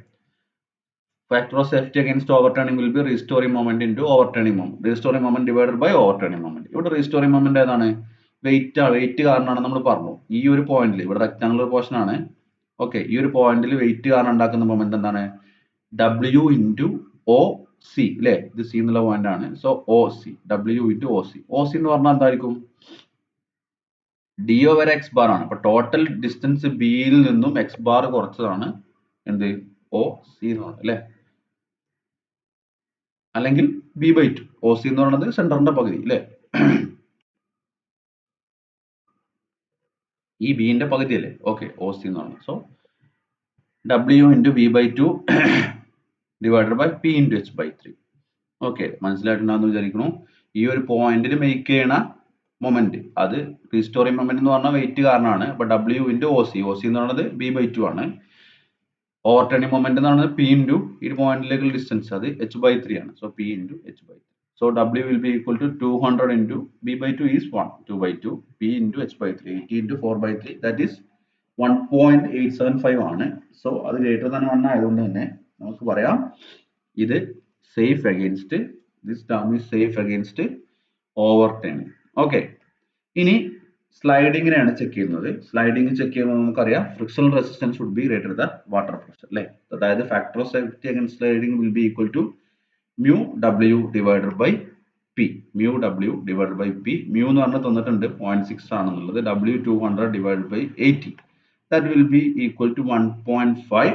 factor of safety against overturning will be restoring moment into overturning moment. Restoring moment divided by overturning moment. ഇവിടെ restoring moment ഏതാണ്, weight കാരണമാണ് നമ്മൾ പറഞ്ഞു. ഈ ഒരു പോയിന്റിൽ ഇവിടെ റെക്ടാങ്കുലർ പോർഷൻ ആണ്. ഓക്കെ, ഈ ഒരു പോയിന്റിൽ വെയിറ്റ് കാരണം ഉണ്ടാക്കുന്ന മൊമെന്റ് എന്താണ്, ഡബ്ല്യു ഇൻറ്റു ഒ സി അല്ലെ. ഇത് സി എന്നുള്ള പോയിന്റ് ആണ്. So O C, W into O C. O C എന്ന് പറഞ്ഞാൽ എന്തായിരിക്കും, ഡി ഒ വരെ എക്സ് ബാർ ആണ്. അപ്പൊ ടോട്ടൽ ഡിസ്റ്റൻസ് ബിയിൽ നിന്നും എക്സ് ബാർ കുറച്ചതാണ് എന്ത്, ഒ സി എന്ന് പറയുന്നത് അല്ലെ. അല്ലെങ്കിൽ ബി ബൈ 2. ഒ സി എന്ന് പറയുന്നത് സെന്ററിന്റെ പകുതി അല്ലെ. ഈ ബിന്റെ പകുതി അല്ലേ. ഓക്കെ, ഒ സി എന്ന് പറയുന്നത്. So W into B by 2 divided by P into H by 3. Okay, മനസ്സിലായിട്ടുണ്ടാന്ന് വിചാരിക്കുന്നു. ഈ ഒരു പോയിന്റിൽ മേക്ക് ചെയ്യണ മൊമെന്റ്, അത് റീസ്റ്റോറിംഗ് മൊമെന്റ് എന്ന് പറഞ്ഞാൽ വെയിറ്റ് കാരണമാണ്. അപ്പൊ ഡബ്ല്യു ഇൻറ്റു ഒ സി എന്ന് പറയുന്നത് ബി ബൈ 2 ആണ്. ഓവർ ടേണിംഗ് മൊമെന്റ് എന്ന് പറയുന്നത് പി ഇൻറ്റു ഈ പോയിന്റിലേക്കുള്ള ഡിസ്റ്റൻസ്, അത് എച്ച് ബൈ 3 ആണ്. So P into H by 3. So W will be equal to 200 into B by 2 is 1, 2/2, P into H by 3, 80 into 4/3, that is 1.875 ആണ്. So അത് greater than 1 ആയതുകൊണ്ട് തന്നെ നമുക്ക് പറയാം ഇത് safe against, this term is safe against overturning. Okay, ഇനി സ്ലൈഡിങ്ങിനെയാണ് check ചെയ്യുന്നത്. സ്ലൈഡിങ് ചെക്ക് ചെയ്യുമ്പോൾ നമുക്കറിയാം frictional resistance would be greater than water pressure അല്ലേ. അതായത് factor of safety against sliding will be equal to mu w divided by P. mu w divided by P. mu എന്ന് പറഞ്ഞാൽ തന്നിട്ടുണ്ട് 0.6 ആണെന്നുള്ളത്. w 200 divided by 80. that will be equal to 1.5.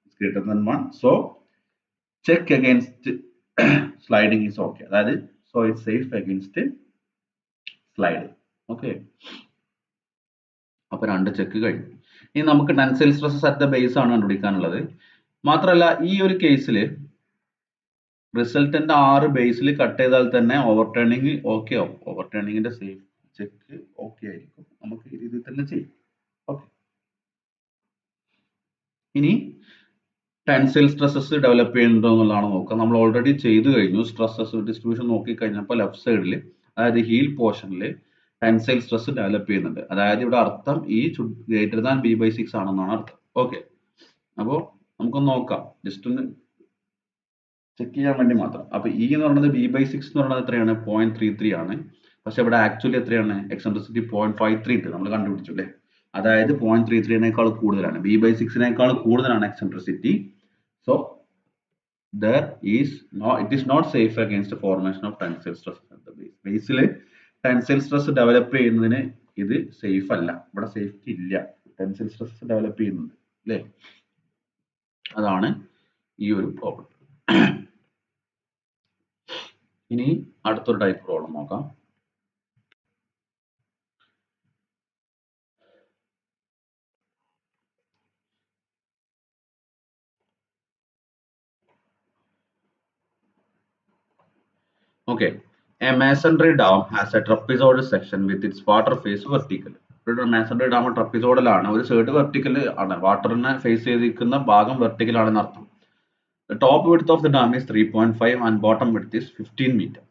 It's greater than 1. So check against sliding is okay. That is, so it's safe against sliding. Okay. അപ്പോൾ രണ്ട് check കഴിഞ്ഞു. ഇനി നമുക്ക് tensile stresses at the base ആണ് കണ്ടുപിടിക്കാനുള്ളത്. മാത്രമല്ല ഈ ഒരു കേസിൽ റിസൾട്ടന്റ് 6 ബേസിൽ കട്ട് ചെയ്താൽ തന്നെ ഓവർ ടേണിംഗ് ഓക്കെ ആവും. ഓവർ ടേണിംഗിന്റെ സേഫ് ചെക്ക് ഓക്കെ ആയിരിക്കും. നമുക്ക് ഈ രീതിയിൽ തന്നെ ചെയ്യും. ഓക്കെ. ഇനി ടെൻസൈൽ സ്ട്രെസ്സസ് ഡെവലപ്പ് ചെയ്യുന്നുണ്ടോ എന്നുള്ളതാണ് നോക്കുക. നമ്മൾ ഓൾറെഡി ചെയ്തു കഴിഞ്ഞു. സ്ട്രെസ്സസ് ഡിസ്ട്രിബ്യൂഷൻ നോക്കി കഴിഞ്ഞപ്പോൾ ലെഫ്റ്റ് സൈഡിൽ അതായത് ഹീൽ പോർഷനിൽ ടെൻസൈൽ സ്ട്രെസ് ഡെവലപ്പ് ചെയ്യുന്നുണ്ട്. അതായത് ഇവിടെ അർത്ഥം ഈ ഗ്രേറ്റർ ദാൻ b/6 ആണെന്നാണ് അർത്ഥം. ഓക്കെ. അപ്പോൾ നമുക്കൊന്ന് നോക്കാം, ജസ്റ്റ് ഒന്ന് ചെക്ക് ചെയ്യാൻ വേണ്ടി മാത്രം. അപ്പൊ ഇ എന്ന് പറയുന്നത് b/6 എന്ന് പറയുന്നത് എത്രയാണ്? 0.33 ആണ്. പക്ഷെ ഇവിടെ ആക്ച്വലി എത്രയാണ്? എക്സെൻട്രിസിറ്റി 0.53 ഉണ്ട്. നമ്മൾ കണ്ടുപിടിച്ചു അല്ലേ? അതായത് 0.33നേക്കാൾ കൂടുതലാണ്, b/6നേക്കാൾ കൂടുതലാണ് eccentricity. So it is not safe against the formation of tensile stress at the base. Basil tensile stress develop ചെയ്യുന്നതിന് ഇത് സേഫ് അല്ല. ഇവിടെ സേഫ്റ്റി ഇല്ല. ടെൻസൈൽ സ്ട്രെസ് ഡെവലപ്പ് ചെയ്യുന്നുണ്ട് അല്ലേ? അതാണ് ഈ ഒരു പ്രോബ്ലം. ഇനി അടുത്തൊരു ടൈപ്പ് പ്രോബ്ലം നോക്കാം. Okay, a masonry dam has a trapezoidal section with its water face vertical. ഇവിടെ masonry dam trapezoidal ആണ്. ഒരു സൈഡ് വെർട്ടിക്കൽ ആണ്, വാട്ടറിനെ ഫേസ് ചെയ്തിരിക്കുന്ന ഭാഗം വെർട്ടിക്കൽ ആണെന്ന് അർത്ഥം. The top width of the dam is 3.5 and bottom width is 15 meter.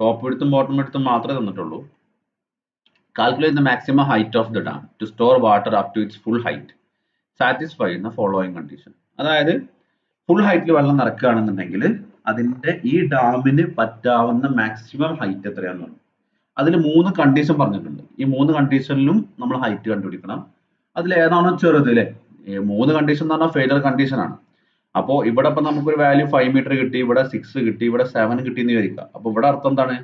Top width ഉം bottom width ഉം മാത്രമേ തന്നിട്ടുള്ളൂ. Calculate the maximum height of the dam to store water up to its full height. Satisfy the following condition. അതായത് full ഹൈറ്റിൽ വെള്ളം നിറക്കുകയാണെന്നുണ്ടെങ്കിൽ അതിന്റെ ഈ ഡാമിന് പറ്റാവുന്ന maximum height എത്രയാണെന്ന് പറഞ്ഞു. അതിൽ 3 കണ്ടീഷൻ പറഞ്ഞിട്ടുണ്ട്. ഈ 3 കണ്ടീഷനിലും നമ്മൾ ഹൈറ്റ് കണ്ടുപിടിക്കണം. അതിൽ ഏതാണോ ചെറുത് അല്ലേ? 3 കണ്ടീഷൻ എന്ന് പറഞ്ഞാൽ ഫെയിലർ കണ്ടീഷൻ ആണ്. അപ്പോൾ ഇവിടെ ഇപ്പൊ നമുക്കൊരു വാല്യൂ 5 മീറ്റർ കിട്ടി, ഇവിടെ 6 കിട്ടി, ഇവിടെ 7 കിട്ടി എന്ന് വിചാരിക്കുക. അപ്പോൾ ഇവിടെ അർത്ഥം എന്താണ്?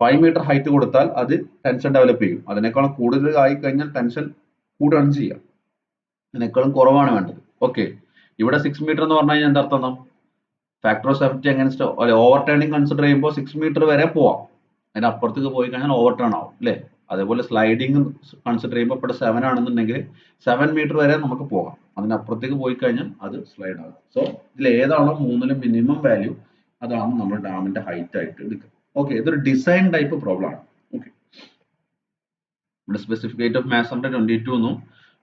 5 മീറ്റർ ഹൈറ്റ് കൊടുത്താൽ അത് ടെൻഷൻ ഡെവലപ്പ് ചെയ്യും. അതിനേക്കാളും കൂടുതൽ ആയി കഴിഞ്ഞാൽ ടെൻഷൻ കൂടുകയാണ് ചെയ്യുക. അതിനേക്കാളും കുറവാണ് വേണ്ടത്. ഓക്കെ. ഇവിടെ 6 മീറ്റർ എന്ന് പറഞ്ഞു കഴിഞ്ഞാൽ എന്താ അർത്ഥം? Factor of safety against over turning consider ചെയ്യുമ്പോൾ 6 മീറ്റർ വരെ പോവാം. അതിന്റെ അപ്പുറത്തേക്ക് പോയി കഴിഞ്ഞാൽ ഓവർ ടേൺ ആവും അല്ലേ? അതേപോലെ സ്ലൈഡിങ് കൺസിഡർ ചെയ്യുമ്പോൾ ഇവിടെ 7 ആണെന്നുണ്ടെങ്കിൽ 7 മീറ്റർ വരെ നമുക്ക് പോകാം. അതിനപ്പുറത്തേക്ക് പോയി കഴിഞ്ഞാൽ അത് സ്ലൈഡ് ആകും. സോ ഇതിൽ ഏതാണോ 3ലും മിനിമം വാല്യൂ അതാണ് നമ്മൾ ഡാമിന്റെ ഹൈറ്റ് ആയിട്ട് എടുക്കുക. ഓക്കെ. ഇതൊരു ഡിസൈൻ ടൈപ്പ് പ്രോബ്ലം ആണ്. ഓക്കെ. ഇവിടെ സ്പെസിഫിക് ഹൈറ്റ് ഓഫ് മാസന്റെ 22 എന്നും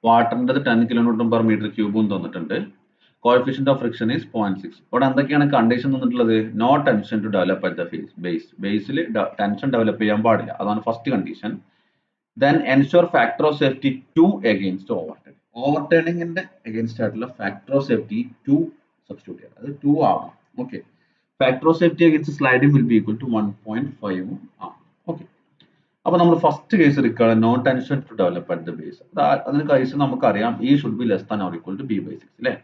വാട്ടറിന്റെ 10 kN/m³ തന്നിട്ടുണ്ട്. Coefficient of friction is 0.6. ഇവിടെ എന്തൊക്കെയാണ് കണ്ടീഷൻ തന്നിട്ടുള്ളത്? No tension to develop at the base. ബേസിൽ ടെൻഷൻ ഡെവലപ്പ് ചെയ്യാൻ പാടില്ല. അതാണ് first condition. Then ensure factor of safety 2 against overturning. ഓവർ ടേണിംഗിന്റെ അഗെയിൻസ്റ്റ് ആയിട്ടുള്ള ഫാക്ടർ ഓഫ് സേഫ്റ്റി 2 സബ്സ്റ്റിറ്റ്യൂട്ട് ചെയ്യാം. അത് 2 ആവണം. Okay. Factor of safety against sliding will be equal to 1.5 ആണ്. ഓക്കെ. അപ്പൊ നമ്മൾ ഫസ്റ്റ് കേസ് എടുക്കുകയാണ്, no tension to develop at the base. അതിന് കേസ് നമുക്കറിയാം ഈ should be less than or equal to b/6 അല്ലേ?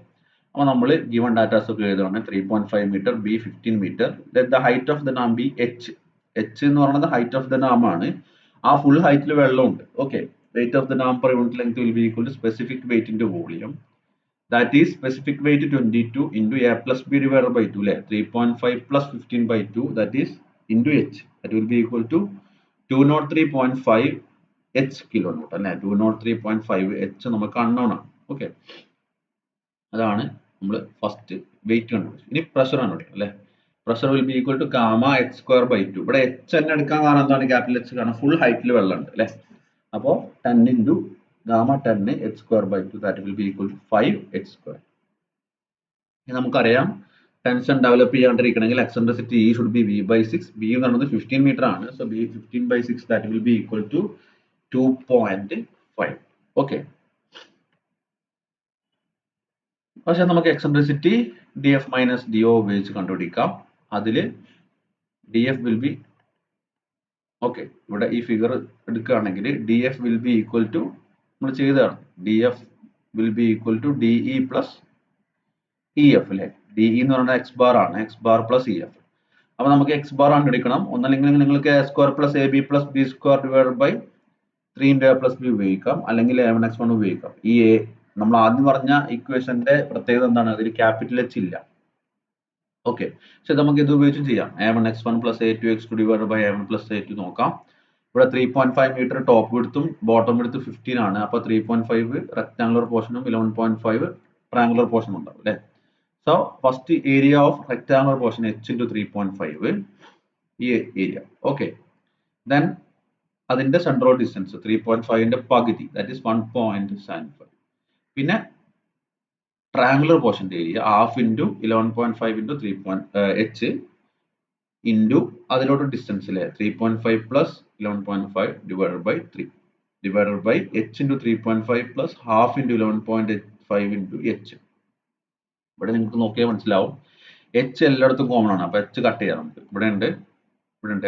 അപ്പോൾ നമ്മൾ ഗിവൺ ഡാറ്റാസ് ഒക്കെ എഴുതുകയാണ്. 3.5 metre, b 15 metre. The height of the dam be h. h എന്ന് പറയുന്നത് ഹൈറ്റ് ഓഫ് ദ ഡാം ആണ്. ആ ഫുൾ ഹൈറ്റിൽ വെള്ളമുണ്ട്. Okay. Weight of the dam per unit length will be equal to specific weight into volume. That is specific weight 22 into a plus b divided by 2 അല്ലേ? 3.5 plus 15/2 that is into h. That will be equal to 203.5 h kilonewton അല്ലേ? 203.5 h നമുക്ക് unknown ആണ്. Okay. അതാണ് നമ്മൾ first wait കണ്ടുപിടിച്ചത്. ഇനി pressure കണ്ടുപിടിക്കണം അല്ലേ? Pressure will be equal to gamma h²/2. ഇവിടെ h തന്നെ എടുക്കാൻ കാരണം എന്താണ്? ക്യാപിറ്റൽ H, കാരണം ഫുൾ ഹൈറ്റിൽ വെള്ളമുണ്ട് അല്ലേ? അപ്പോൾ 10 into gamma 10 h²/2 that will be equal to 5h². ഇനി നമുക്കറിയാം ടെൻഷൻ ഡെവലപ്പ് ചെയ്യാണ്ടിരിക്കണമെങ്കിൽ eccentricity E should be b/6. b എന്ന് പറയുന്നത് 15 മീറ്റർ ആണ്. So b 15/6 that will be equal to 2.5. Okay. പക്ഷെ നമുക്ക് എക്സെൻട്രിസിറ്റി df മൈനസ് do ഉപയോഗിച്ച് കണ്ടുപിടിക്കാം. അതിൽ df വിൽ ബി ഓക്കെ, ഇവിടെ ഈ ഫിഗർ എടുക്കുകയാണെങ്കിൽ D F will be equal to നമ്മൾ ചെയ്തതാണ്. D F will be equal to D E plus E F അല്ലേ. ഡി ഇ എന്ന് പറയുന്നത് എക്സ് ബാർ ആണ്, X bar plus E F. അപ്പൊ നമുക്ക് എക്സ് ബാർ കണ്ടുപിടിക്കണം. ഒന്നല്ലെങ്കിൽ നിങ്ങൾക്ക് A square plus A B plus B square divide by 3 plus B ഉപയോഗിക്കാം, അല്ലെങ്കിൽ A1X1 ഉപയോഗിക്കാം. ഈ എ നമ്മൾ ആദ്യം പറഞ്ഞ ഇക്വേഷന്റെ പ്രത്യേകത എന്താണ്? അതിൽ ക്യാപിറ്റൽ എച്ച് ഇല്ല. ഓക്കെ, പക്ഷെ നമുക്ക് ഇത് ഉപയോഗിച്ചും ചെയ്യാം. A1X1 plus A2X2 divide by A1 plus A2 നോക്കാം. ഇവിടെ 3.5 മീറ്റർ ടോപ്പ് വിഡ്ത്തും ബോട്ടം വിഡ്ത്ത് 15 ആണ്. അപ്പൊ 3.5 റെക്ടാങ്കുലർ പോർഷനും 11.5 ട്രയാങ്കുലർ പോർഷനും ഉണ്ടാവും അല്ലേ. So first area of rectangular portion h into 3.5 ഈ ഏരിയ. ഓക്കെ, ദെൻ അതിന്റെ സെൻട്രൽ ഡിസ്റ്റൻസ് 3.5ന്റെ പകുതി, ദാറ്റ് ഈസ് 1.75. പിന്നെ ട്രയാങ്കുലർ പോർഷന്റെ area half into 11.5 into 3 into അതിലോട്ട് ഡിസ്റ്റൻസ് അല്ലേ 3.5 plus 11.5 divided by 3 divided by h into 3.5 plus half into 11.5 into h. ഇവിടെ നിങ്ങൾക്ക് നോക്കിയാൽ മനസ്സിലാവും h എല്ലായിടത്തും കോമൺ ആണ്. അപ്പൊ h കട്ട് ചെയ്യാം നമുക്ക്. ഇവിടെ ഉണ്ട്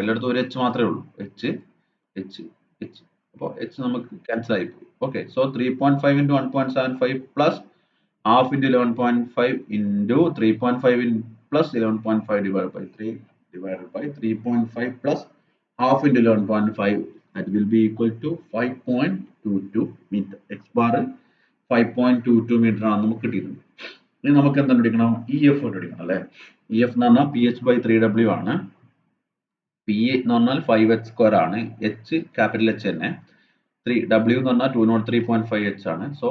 എല്ലായിടത്തും ഒരു h മാത്രമേ ഉള്ളൂ. h അപ്പോൾ h നമുക്ക് ക്യാൻസൽ ആയി പോയി. Okay, so 3.5 into 1.75 plus half into 11.5 into 3.5 plus 11.5 divide by 3 divided by 3.5 plus half into 11.5, that will be equal to 5.22 meter. X bar 5.22 meter ആണ് നമുക്ക് കിട്ടിയിട്ടുണ്ട്. ഇനി നമുക്ക് എന്താണ് എടുക്കണം? EF എടുക്കണം അല്ലേ. EF എന്ന് പറഞ്ഞാൽ PH/3W ആണ്. P എന്ന് പറഞ്ഞാൽ 5h സ്ക്വയർ ആണ്. H ക്യാപിറ്റൽ H തന്നെ. W എന്ന് പറഞ്ഞാൽ 203.5h ആണ്. സോ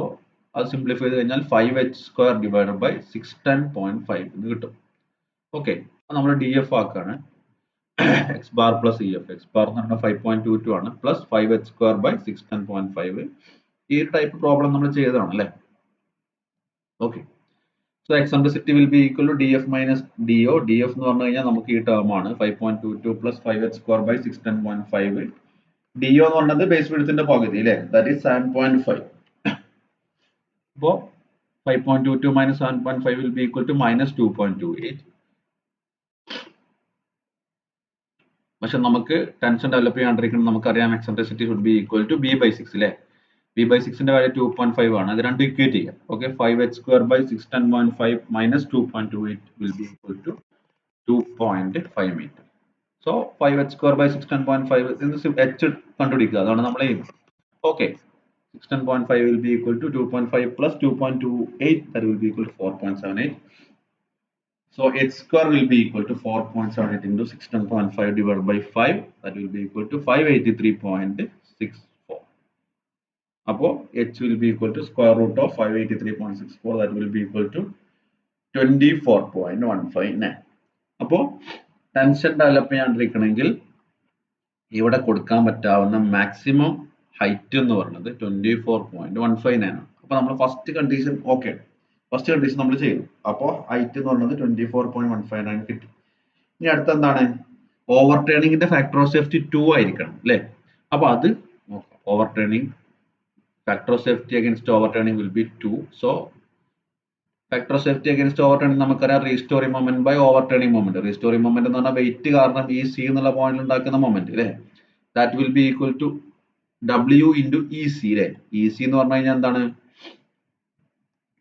അത് സിംപ്ലിഫൈ ചെയ്ത് കഴിഞ്ഞാൽ 5h സ്ക്വയർ ഡിവൈഡഡ് ബൈ 610.5 എന്ന് കിട്ടും. ഓക്കെ, നമ്മൾ ഡി എഫ് ആക്കാണ്. X bar plus E F. X bar എന്ന് പറഞ്ഞാൽ 5.22 ആണ്, പ്ലസ് 5h സ്ക്വയർ ബൈ 610.5. ഈ ടൈപ്പ് പ്രോബ്ലം നമ്മൾ ചെയ്തതാണ് അല്ലേ. Okay, so eccentricity will be equal to D F minus D O. D F എന്ന് പറഞ്ഞു കഴിഞ്ഞാൽ നമുക്ക് ഈ ടേം ആണ് 5.22 plus 5h square by 610.5. D O എന്ന് പറഞ്ഞത് ബേസ് വിഡ്ത്തിന്റെ പകുതി അല്ലേ, ദാറ്റ് ഈസ് 7.5. അപ്പോൾ 5.22 minus 7.5 will be equal to minus 2.28. പക്ഷെ നമുക്ക് ടെൻഷൻ ഡെവലപ്പ് ചെയ്യാണ്ടിരിക്കണം. നമുക്കറിയാം eccentricity should be equal to B by 6 അല്ലേ. ബി ബൈ 6ന്റെ വാല്യൂ 2.5 ആണ്. അത് രണ്ടും ഇക്വേറ്റ് ചെയ്യാം. Okay, 5h square by 610.5 minus 2.28 will be equal to 2.5 metre. So 5h square by 610.5 h കണ്ടുപിടിക്കുക, അതാണ് നമ്മൾ aim. Okay, 610.5 will be equal to 2.5 plus 2.28, that will be equal to 4.78. So h square will be equal to 4.78 into 610.5 divided by 5, that will be equal to 583.64. Apo h will be equal to square root of 583.64, that will be equal to 24.159. Apo tension develop ചെയ്യാണ്ടിരിക്കണമെങ്കിൽ ഇവിടെ കൊടുക്കാൻ പറ്റാവുന്ന maximum height എന്ന് പറയുന്നത് 24.159 ആണ്. അപ്പൊ നമ്മൾ first condition okay, first condition നമ്മൾ ചെയ്തു. അപ്പോൾ ഹൈറ്റ് എന്ന് പറയുന്നത് 24.159 കിട്ടി. ഇനി അടുത്ത എന്താണ്? ഓവർ ടേണിംഗിന്റെ ഫാക്ടർ ഓഫ് സേഫ്റ്റി 2 ആയിരിക്കണം അല്ലേ. അപ്പൊ അത് നോക്കാം. Overturning factor of safety against overturning will ബി 2. So factor of safety against overturning നമുക്കറിയാം restoring moment by overturning moment. Restoring moment എന്ന് പറഞ്ഞാൽ വെയിറ്റ് കാരണം ഈ സി എന്നുള്ള പോയിന്റിൽ ഉണ്ടാക്കുന്ന മൊമെന്റ് അല്ലേ, that will be equal to W into EC അല്ലേ. EC എന്ന് പറഞ്ഞു കഴിഞ്ഞാൽ എന്താണ്?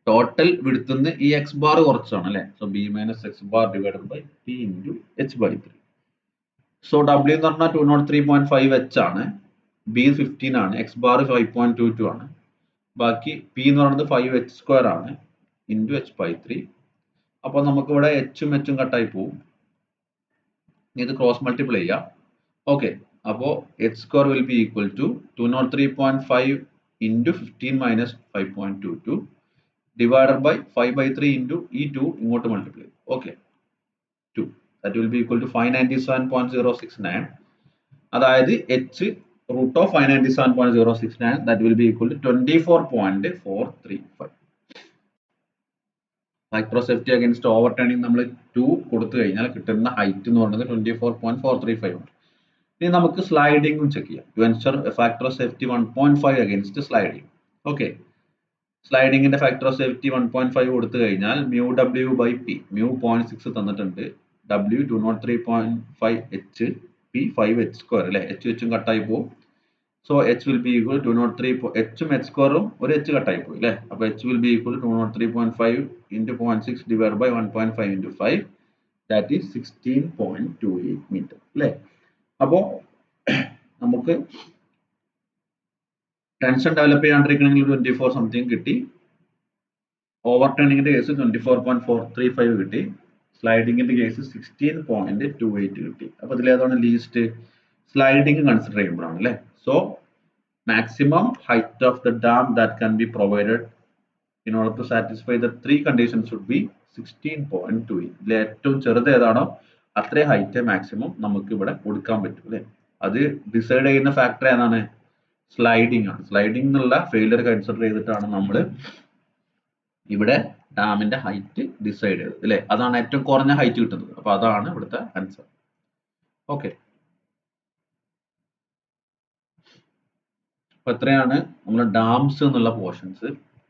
ടോട്ടൽ വിഡ്ത്ത് ഈ എക്സ് ബാർ കുറച്ചാണ് അല്ലേ. So B minus X bar divided by P into H by 3. So W എന്ന് പറഞ്ഞാൽ 203.5h ആണ്, ബി 15 ആണ്, എക്സ് ബാർ 5.22 ആണ്, ബാക്കി പി എന്ന് പറയുന്നത് 5h സ്ക്വയർ ആണ് ഇൻറ്റു എച്ച് ബൈ 3. അപ്പോൾ നമുക്ക് ഇവിടെ എച്ചും എച്ചും കട്ടായി പോകും. ഇത് ക്രോസ് മൾട്ടിപ്ലൈ ചെയ്യാം. ഓക്കെ, അപ്പോൾ H square will be equal to 203.5 into 15 minus 5.22 divided by 5/3 into ഈ 2 ഇങ്ങോട്ട് multiply. Okay, 2, that will be equal to 597.069. അതായത് h root of 597.069, that will be equal to 24.435. Factor of safety against overturning നമ്മൾ 2 കൊടുത്തു കഴിഞ്ഞാൽ കിട്ടുന്ന height എന്ന് പറയുന്നത് 24.435 ആണ്. ഇനി നമുക്ക് സ്ലൈഡിംഗും ചെക്ക് ചെയ്യാം. To ensure factor of safety 1.5 against sliding. Okay, സ്ലൈഡിങ്ങിന്റെ ഫാക്ടർ ഓഫ് സേഫ്റ്റി 1.5 കൊടുത്തു കഴിഞ്ഞാൽ mu W by P, mu 0.6 തന്നിട്ടുണ്ട്, W 203.5h, P 5h square അല്ലേ h കട്ടായി പോകും. So h will be equal to 203 h h സ്ക്വയറും ഒരു h കട്ടായി പോയി അല്ലേ. അപ്പോൾ h will be equal to 203.5 into 0.6 divided by 1.5 into 5 that is 16.28 meter അല്ലേ. അപ്പോൾ നമുക്ക് ടെൻഷൻ ഡെവലപ്പ് ചെയ്യാണ്ടിരിക്കണമെങ്കിൽ 24 സംതിങ് കിട്ടി, ഓവർ ടേണിങ്ങിന്റെ കേസ് 24.435 കിട്ടി, സ്ലൈഡിങ്ങിന്റെ കേസ് 16.28 കിട്ടി. അപ്പൊ ഇതിലേതാണ് ലീസ്റ്റ്? സ്ലൈഡിങ് കൺസിഡർ ചെയ്യുമ്പോഴാണ് അല്ലേ. So maximum height of the dam that can be provided in order to satisfy the three conditions should be 16.28. ഇതിൽ ഏറ്റവും ചെറുത് ഏതാണോ അത്രയും ഹൈറ്റ് മാക്സിമം നമുക്ക് ഇവിടെ കൊടുക്കാൻ പറ്റും അല്ലേ. അത് ഡിസൈഡ് ചെയ്യുന്ന ഫാക്ടർ ഏതാണ്? സ്ലൈഡിംഗ് ആണ്. സ്ലൈഡിംഗ് എന്നുള്ള ഫെയിലിയർ കൺസിഡർ ചെയ്തിട്ടാണ് നമ്മൾ ഇവിടെ ഡാമിന്റെ ഹൈറ്റ് ഡിസൈഡ് ചെയ്തത് അല്ലേ. അതാണ് ഏറ്റവും കുറഞ്ഞ ഹൈറ്റ് കിട്ടുന്നത്. അപ്പൊ അതാണ് ഇവിടുത്തെ ആൻസർ. ഓക്കെ, അപ്പൊ എത്രയാണ് നമ്മുടെ ഡാംസ് എന്നുള്ള പോർഷൻസ്.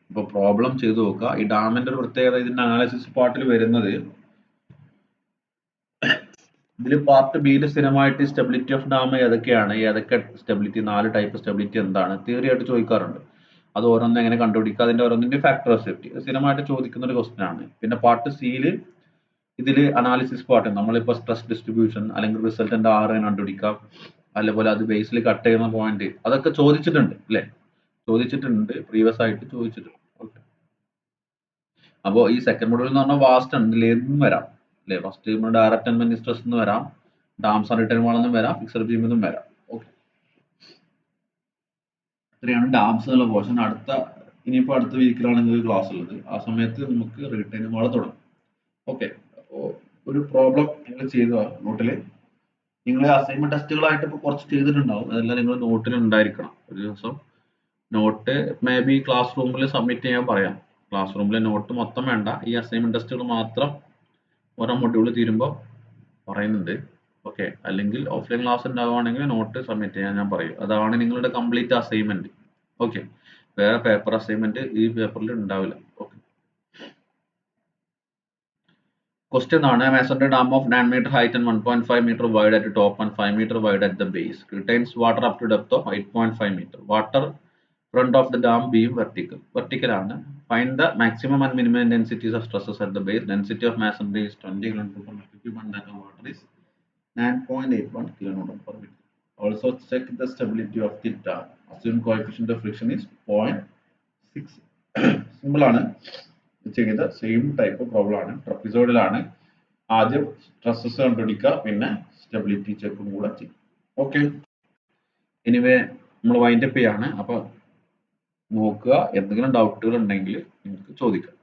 ഇപ്പൊ പ്രോബ്ലം ചെയ്ത് നോക്കുക. ഈ ഡാമിന്റെ ഒരു പ്രത്യേകത ഇതിന്റെ അനാലിസിസ് പാർട്ടിൽ വരുന്നത്, ഇതിൽ പാർട്ട് ബിയിൽ സ്ഥിരമായിട്ട് സ്റ്റെബിലിറ്റി ഓഫ് ഡാം ഏതൊക്കെ സ്റ്റെബിലിറ്റി, 4 ടൈപ്പ് സ്റ്റെബിലിറ്റി എന്താണ് തിയറി ആയിട്ട് ചോദിക്കാറുണ്ട്. അത് ഓരോന്ന് എങ്ങനെ കണ്ടുപിടിക്കുക, അതിന്റെ ഓരോന്നിന്റെ ഫാക്ടർ ഓഫ് സേഫ്റ്റി സ്ഥിരമായിട്ട് ചോദിക്കുന്ന ഒരു ക്വസ്റ്റൻ ആണ്. പിന്നെ പാർട്ട് സിയിൽ ഇതിൽ അനാലിസിസ് പാർട്ട് നമ്മളിപ്പോൾ സ്ട്രെസ് ഡിസ്ട്രിബ്യൂഷൻ അല്ലെങ്കിൽ റിസൾട്ടന്റ് ആർ കണ്ടുപിടിക്കാം, അതുപോലെ അത് ബേസിൽ കട്ട് ചെയ്യുന്ന പോയിന്റ് അതൊക്കെ ചോദിച്ചിട്ടുണ്ട് അല്ലെ, ചോദിച്ചിട്ടുണ്ട്, പ്രീവിയസ് ആയിട്ട് ചോദിച്ചിട്ടുണ്ട്. ഓക്കെ, അപ്പോൾ ഈ സെക്കൻഡ് മൊഡ്യൂൾ എന്ന് പറഞ്ഞാൽ വാസ്റ്റ് ആണ്, ഇതിലേതും വരാം അല്ലെ. ഫസ്റ്റ് നമ്മുടെ ഡയറക്റ്റ് ആൻഡ് സ്ട്രെസ് എന്ന് വരാം, ഡാംസ് ആൻഡ് റിട്ടേൺ വാൾ എന്നും വരാം, ഫിക്സഡ് ബീം എന്നും വരാം. ഓക്കെ, ഇത്രയാണ് ഡാംസ് എന്നുള്ള പോർഷൻ. ഇനിയിപ്പോൾ അടുത്ത വീക്കിലാണ് നിങ്ങൾക്ക് ക്ലാസ് ഉള്ളത്. ആ സമയത്ത് നമുക്ക് റിട്ടേൺ വാൾ തുടങ്ങും. ഓക്കെ, അപ്പോൾ ഒരു പ്രോബ്ലം നിങ്ങൾ ചെയ്ത നോട്ടിൽ നിങ്ങൾ അസൈൻമെന്റ് ടെസ്റ്റുകളായിട്ട് ഇപ്പോൾ കുറച്ച് ചെയ്തിട്ടുണ്ടാവും, അതെല്ലാം നിങ്ങൾ നോട്ടിൽ ഉണ്ടായിരിക്കണം. ഒരു ദിവസം നോട്ട് മേ ബി ക്ലാസ് റൂമിൽ സബ്മിറ്റ് ചെയ്യാൻ പറയാം. ക്ലാസ് റൂമിലെ നോട്ട് മൊത്തം വേണ്ട, ഈ അസൈൻമെന്റ് ടെസ്റ്റുകൾ മാത്രം ഓരോ മൊഡ്യൂൾ തീരുമ്പോൾ പറയുന്നുണ്ട്. ഓക്കെ, അല്ലെങ്കിൽ ഓഫ്ലൈൻ ക്ലാസ് ഉണ്ടാവുകയാണെങ്കിൽ നോട്ട് സബ്മിറ്റ് ചെയ്യാൻ ഞാൻ പറയും. അതാണ് നിങ്ങളുടെ കംപ്ലീറ്റ് അസൈൻമെന്റ്. ഓക്കെ, വേറെ പേപ്പർ അസൈൻമെന്റ് ഈ പേപ്പറിൽ ഉണ്ടാവില്ല. ഓക്കെ, ക്വസ്റ്റ്യൻ ആണ്, masonry dam of 9 meter height and 1.5 meter wide at the top and 5 meter wide at the base retains water up to depth of 8.5 meter. Water front of the dam beam vertical ആണ്. Find the maximum and minimum intensities of stresses at the base. Density of masonry is 20 kN/m cube and that of water is 9.81 kN per meter. Also check the stability of the dam. Assume coefficient of friction is 0.6. Simple ആണ് ചെയ്ത same type problem ആണ്. ട്രപ്പിസോയിഡിലാണ് ആദ്യം stresses കണ്ടുപിടിക്കുക, പിന്നെ stability ചെക്കും കൂടെ ചെയ്യും. Okay, anyway നമ്മൾ wind up ചെയ്യാണ്. അപ്പൊ നോക്കുക, എന്തെങ്കിലും ഡൗട്ടുകൾ ഉണ്ടെങ്കിൽ നിങ്ങൾക്ക് ചോദിക്കാം.